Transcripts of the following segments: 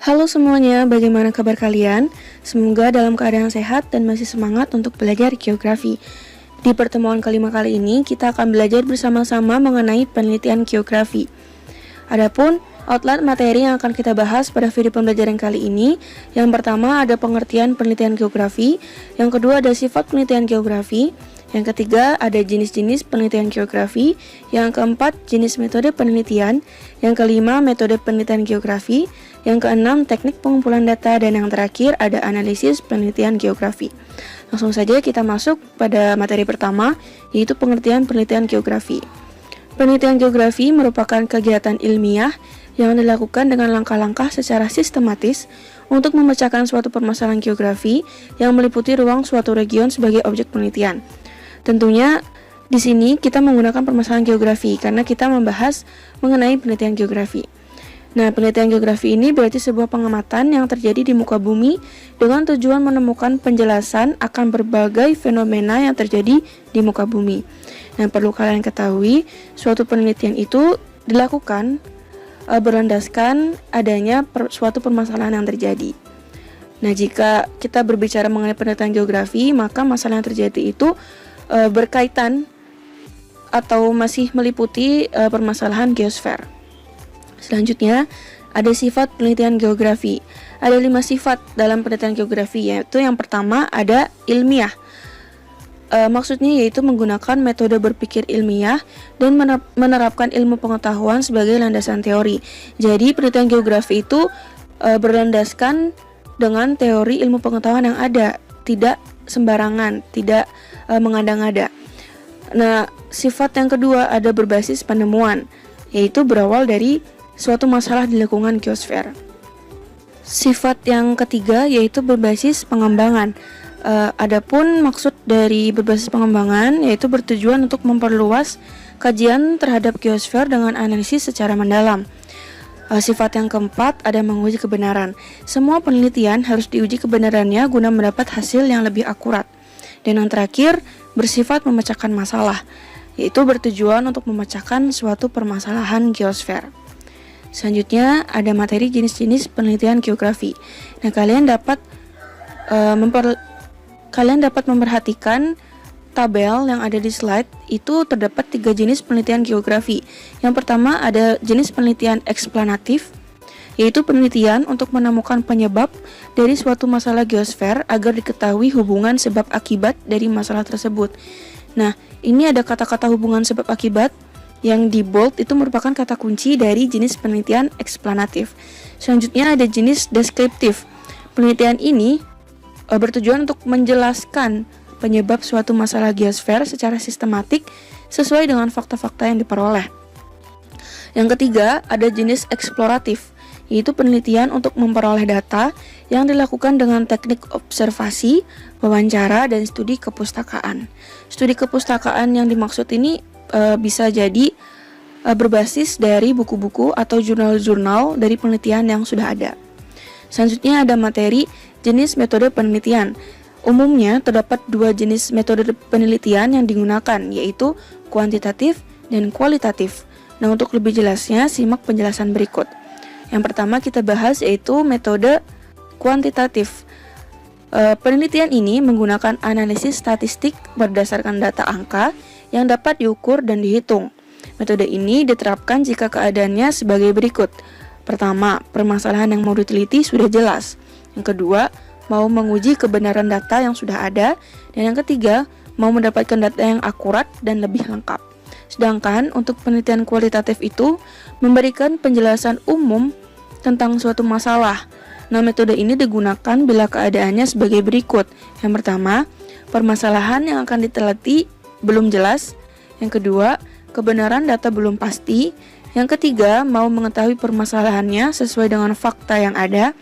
Halo semuanya, bagaimana kabar kalian? Semoga dalam keadaan sehat dan masih semangat untuk belajar geografi. Di pertemuan kelima kali ini, kita akan belajar bersama-sama mengenai penelitian geografi. Adapun outline materi yang akan kita bahas pada video pembelajaran kali ini, yang pertama ada pengertian penelitian geografi, yang kedua ada sifat penelitian geografi, yang ketiga ada jenis-jenis penelitian geografi, yang keempat jenis metode penelitian, yang kelima metode penelitian geografi, yang keenam teknik pengumpulan data, dan yang terakhir ada analisis penelitian geografi. Langsung saja kita masuk pada materi pertama, yaitu pengertian penelitian geografi. Penelitian geografi merupakan kegiatan ilmiah yang dilakukan dengan langkah-langkah secara sistematis untuk memecahkan suatu permasalahan geografi yang meliputi ruang suatu region sebagai objek penelitian. Tentunya di sini kita menggunakan permasalahan geografi karena kita membahas mengenai penelitian geografi. Nah, penelitian geografi ini berarti sebuah pengamatan yang terjadi di muka bumi dengan tujuan menemukan penjelasan akan berbagai fenomena yang terjadi di muka bumi. Nah, perlu kalian ketahui, suatu penelitian itu dilakukan berlandaskan adanya suatu permasalahan yang terjadi. Nah, jika kita berbicara mengenai penelitian geografi, maka masalah yang terjadi itu berkaitan atau masih meliputi permasalahan geosfer. Selanjutnya, ada sifat penelitian geografi. Ada 5 sifat dalam penelitian geografi, yaitu yang pertama ada ilmiah. Maksudnya yaitu menggunakan metode berpikir ilmiah dan menerapkan ilmu pengetahuan sebagai landasan teori. Jadi penelitian geografi itu berlandaskan dengan teori ilmu pengetahuan yang ada, tidak sembarangan, tidak mengada-ngada. Nah, sifat yang kedua ada berbasis penemuan, yaitu berawal dari suatu masalah di lingkungan geosfer. Sifat yang ketiga yaitu berbasis pengembangan. Adapun maksud dari berbasis pengembangan yaitu bertujuan untuk memperluas kajian terhadap geosfer dengan analisis secara mendalam. Sifat yang keempat ada menguji kebenaran. Semua penelitian harus diuji kebenarannya guna mendapat hasil yang lebih akurat. Dan yang terakhir bersifat memecahkan masalah, yaitu bertujuan untuk memecahkan suatu permasalahan geosfer. Selanjutnya ada materi jenis-jenis penelitian geografi. Nah, kalian dapat memperhatikan tabel yang ada di slide. Itu terdapat 3 jenis penelitian geografi. Yang pertama ada jenis penelitian eksplanatif, yaitu penelitian untuk menemukan penyebab dari suatu masalah geosfer agar diketahui hubungan sebab akibat dari masalah tersebut. Nah, ini ada kata-kata hubungan sebab akibat yang di bold, itu merupakan kata kunci dari jenis penelitian eksplanatif. Selanjutnya ada jenis deskriptif. Penelitian ini bertujuan untuk menjelaskan penyebab suatu masalah geosfer secara sistematik sesuai dengan fakta-fakta yang diperoleh. Yang ketiga ada jenis eksploratif, yaitu penelitian untuk memperoleh data yang dilakukan dengan teknik observasi, wawancara, dan studi kepustakaan. Studi kepustakaan yang dimaksud ini bisa jadi berbasis dari buku-buku atau jurnal-jurnal dari penelitian yang sudah ada. Selanjutnya ada materi jenis metode penelitian. Umumnya terdapat 2 jenis metode penelitian yang digunakan, yaitu kuantitatif dan kualitatif. Nah, untuk lebih jelasnya simak penjelasan berikut. Yang pertama kita bahas yaitu metode kuantitatif. Penelitian ini menggunakan analisis statistik berdasarkan data angka yang dapat diukur dan dihitung. Metode ini diterapkan jika keadaannya sebagai berikut. Pertama, permasalahan yang mau diteliti sudah jelas. Yang kedua, mau menguji kebenaran data yang sudah ada. Dan yang ketiga, mau mendapatkan data yang akurat dan lebih lengkap. Sedangkan untuk penelitian kualitatif itu memberikan penjelasan umum tentang suatu masalah. Nah, metode ini digunakan bila keadaannya sebagai berikut. Yang pertama, permasalahan yang akan diteliti belum jelas. Yang kedua, kebenaran data belum pasti. Yang ketiga, mau mengetahui permasalahannya sesuai dengan fakta yang ada.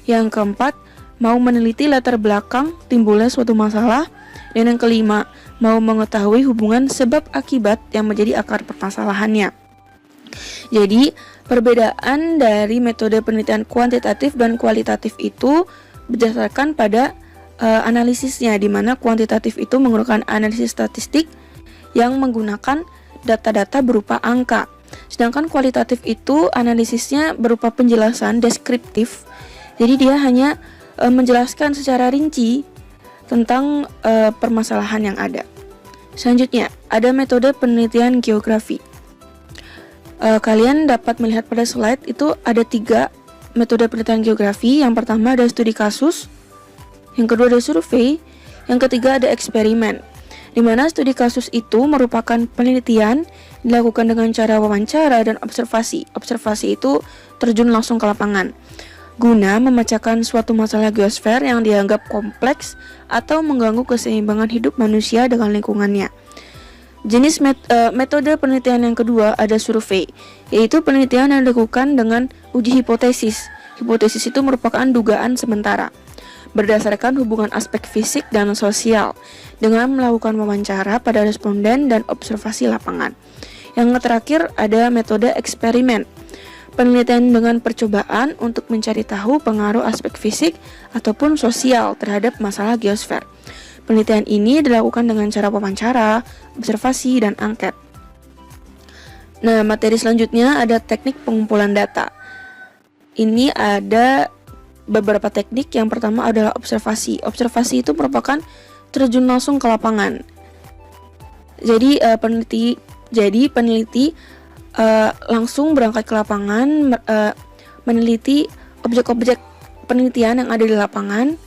Yang keempat, mau meneliti latar belakang timbulnya suatu masalah. Dan yang kelima, mau mengetahui hubungan sebab akibat yang menjadi akar permasalahannya. Jadi, perbedaan dari metode penelitian kuantitatif dan kualitatif itu berdasarkan pada analisisnya, di mana kuantitatif itu menggunakan analisis statistik yang menggunakan data-data berupa angka. Sedangkan kualitatif itu analisisnya berupa penjelasan deskriptif. Jadi dia hanya menjelaskan secara rinci tentang permasalahan yang ada. Selanjutnya, ada metode penelitian geografi. Kalian dapat melihat pada slide itu ada 3 metode penelitian geografi. Yang pertama ada studi kasus, yang kedua ada survei, yang ketiga ada eksperimen. Di mana studi kasus itu merupakan penelitian dilakukan dengan cara wawancara dan observasi. Observasi itu terjun langsung ke lapangan guna memecahkan suatu masalah geosfer yang dianggap kompleks atau mengganggu keseimbangan hidup manusia dengan lingkungannya. Jenis metode penelitian yang kedua ada survei, yaitu penelitian yang dilakukan dengan uji hipotesis. Hipotesis itu merupakan dugaan sementara berdasarkan hubungan aspek fisik dan sosial dengan melakukan wawancara pada responden dan observasi lapangan. Yang terakhir ada metode eksperimen, penelitian dengan percobaan untuk mencari tahu pengaruh aspek fisik ataupun sosial terhadap masalah geosfer. Penelitian ini dilakukan dengan cara wawancara, observasi, dan angket. Nah, materi selanjutnya ada teknik pengumpulan data. Ini ada beberapa teknik. Yang pertama adalah observasi. Observasi itu merupakan terjun langsung ke lapangan. Jadi peneliti langsung berangkat ke lapangan, meneliti objek-objek penelitian yang ada di lapangan.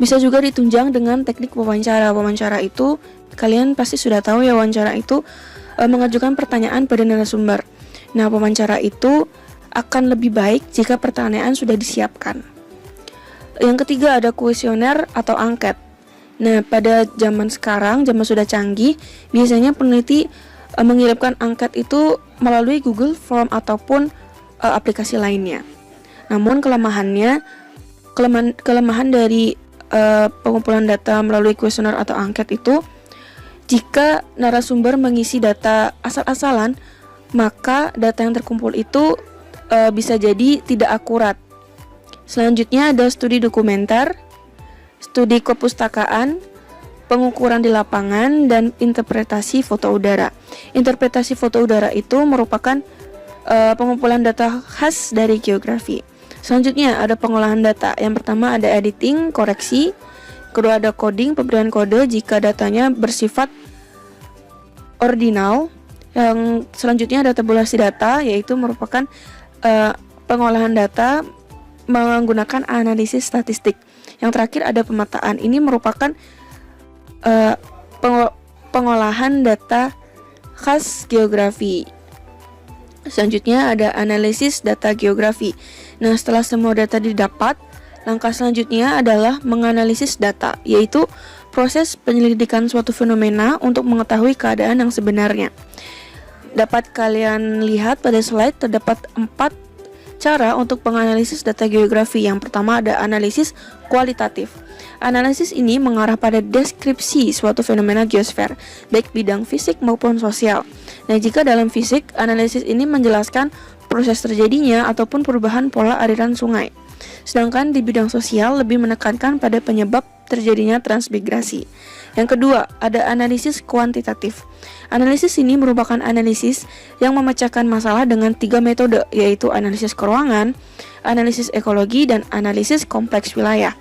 Bisa juga ditunjang dengan teknik wawancara. Wawancara itu kalian pasti sudah tahu ya, wawancara itu mengajukan pertanyaan pada narasumber. Nah, wawancara itu akan lebih baik jika pertanyaan sudah disiapkan. Yang ketiga ada kuesioner atau angket. Nah, pada zaman sekarang, zaman sudah canggih, biasanya peneliti mengirimkan angket itu melalui Google Form ataupun aplikasi lainnya. Namun kelemahan dari pengumpulan data melalui kuesioner atau angket itu, jika narasumber mengisi data asal-asalan, maka data yang terkumpul itu bisa jadi tidak akurat. Selanjutnya ada studi dokumenter, studi kepustakaan, pengukuran di lapangan, dan interpretasi foto udara. Interpretasi foto udara itu merupakan pengumpulan data khas dari geografi. Selanjutnya ada pengolahan data. Yang pertama ada editing, koreksi. Kedua ada coding, pemberian kode jika datanya bersifat ordinal. Yang selanjutnya ada tabulasi data, yaitu merupakan pengolahan data menggunakan analisis statistik. Yang terakhir ada pemetaan. Ini merupakan pengolahan data khas geografi. Selanjutnya ada analisis data geografi. Nah, setelah semua data didapat, langkah selanjutnya adalah menganalisis data, yaitu proses penyelidikan suatu fenomena untuk mengetahui keadaan yang sebenarnya. Dapat kalian lihat pada slide terdapat 4 cara untuk menganalisis data geografi. Yang pertama ada analisis kualitatif. Analisis ini mengarah pada deskripsi suatu fenomena geosfer, baik bidang fisik maupun sosial. Nah, jika dalam fisik, analisis ini menjelaskan proses terjadinya ataupun perubahan pola aliran sungai. Sedangkan di bidang sosial lebih menekankan pada penyebab terjadinya transmigrasi. Yang kedua, ada analisis kuantitatif. Analisis ini merupakan analisis yang memecahkan masalah dengan 3 metode, yaitu analisis keruangan, analisis ekologi, dan analisis kompleks wilayah.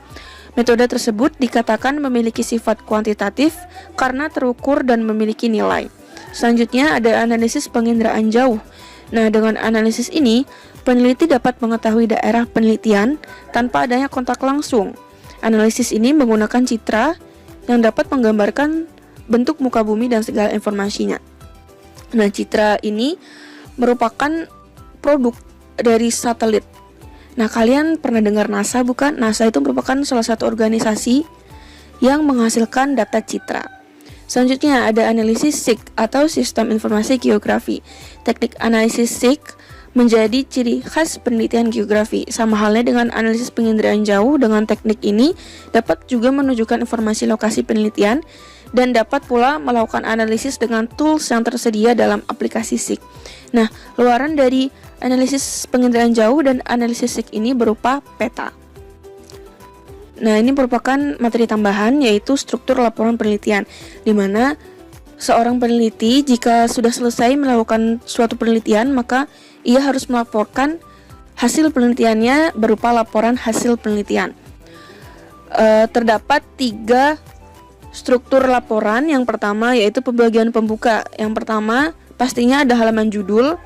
Metode tersebut dikatakan memiliki sifat kuantitatif karena terukur dan memiliki nilai. Selanjutnya ada analisis penginderaan jauh. Nah, dengan analisis ini, peneliti dapat mengetahui daerah penelitian tanpa adanya kontak langsung. Analisis ini menggunakan citra yang dapat menggambarkan bentuk muka bumi dan segala informasinya. Nah, citra ini merupakan produk dari satelit. Nah, kalian pernah dengar NASA bukan? NASA itu merupakan salah satu organisasi yang menghasilkan data citra. Selanjutnya ada analisis SIG atau Sistem Informasi Geografi. Teknik analisis SIG menjadi ciri khas penelitian geografi. Sama halnya dengan analisis penginderaan jauh, dengan teknik ini dapat juga menunjukkan informasi lokasi penelitian dan dapat pula melakukan analisis dengan tools yang tersedia dalam aplikasi SIG. Nah, luaran dari analisis penginderaan jauh dan analisis SIG ini berupa peta. Nah, ini merupakan materi tambahan yaitu struktur laporan penelitian, di mana seorang peneliti jika sudah selesai melakukan suatu penelitian, maka ia harus melaporkan hasil penelitiannya berupa laporan hasil penelitian. Terdapat 3 struktur laporan. Yang pertama yaitu pembagian pembuka. Yang pertama pastinya ada halaman judul,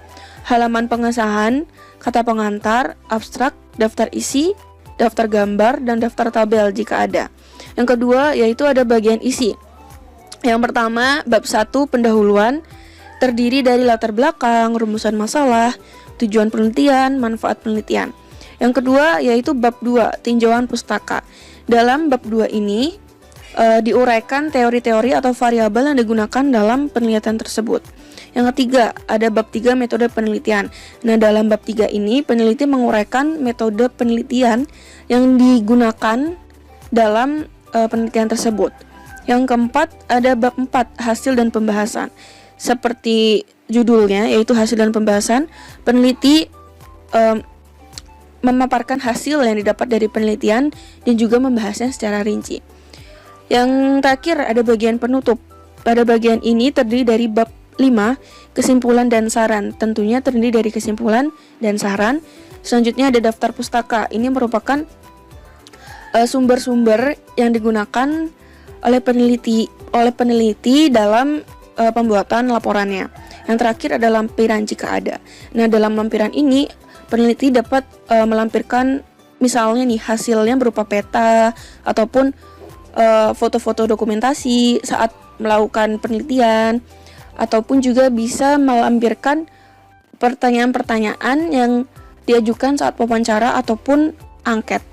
halaman pengesahan, kata pengantar, abstrak, daftar isi, daftar gambar, dan daftar tabel jika ada. Yang kedua yaitu ada bagian isi. Yang pertama, bab 1 pendahuluan, terdiri dari latar belakang, rumusan masalah, tujuan penelitian, manfaat penelitian. Yang kedua yaitu bab 2 tinjauan pustaka. Dalam bab 2 ini diuraikan teori-teori atau variabel yang digunakan dalam penelitian tersebut. Yang ketiga, ada bab 3 metode penelitian. Nah, dalam bab 3 ini peneliti menguraikan metode penelitian yang digunakan dalam penelitian tersebut. Yang keempat, ada bab 4 hasil dan pembahasan. Seperti judulnya yaitu hasil dan pembahasan, peneliti memaparkan hasil yang didapat dari penelitian dan juga membahasnya secara rinci. Yang terakhir ada bagian penutup. Pada bagian ini terdiri dari bab 5, kesimpulan dan saran. Tentunya terdiri dari kesimpulan dan saran. Selanjutnya ada daftar pustaka. Ini merupakan sumber-sumber yang digunakan oleh peneliti dalam pembuatan laporannya. Yang terakhir ada lampiran jika ada. Nah, dalam lampiran ini peneliti dapat melampirkan misalnya nih hasilnya berupa peta ataupun foto-foto dokumentasi saat melakukan penelitian, ataupun juga bisa melampirkan pertanyaan-pertanyaan yang diajukan saat wawancara ataupun angket.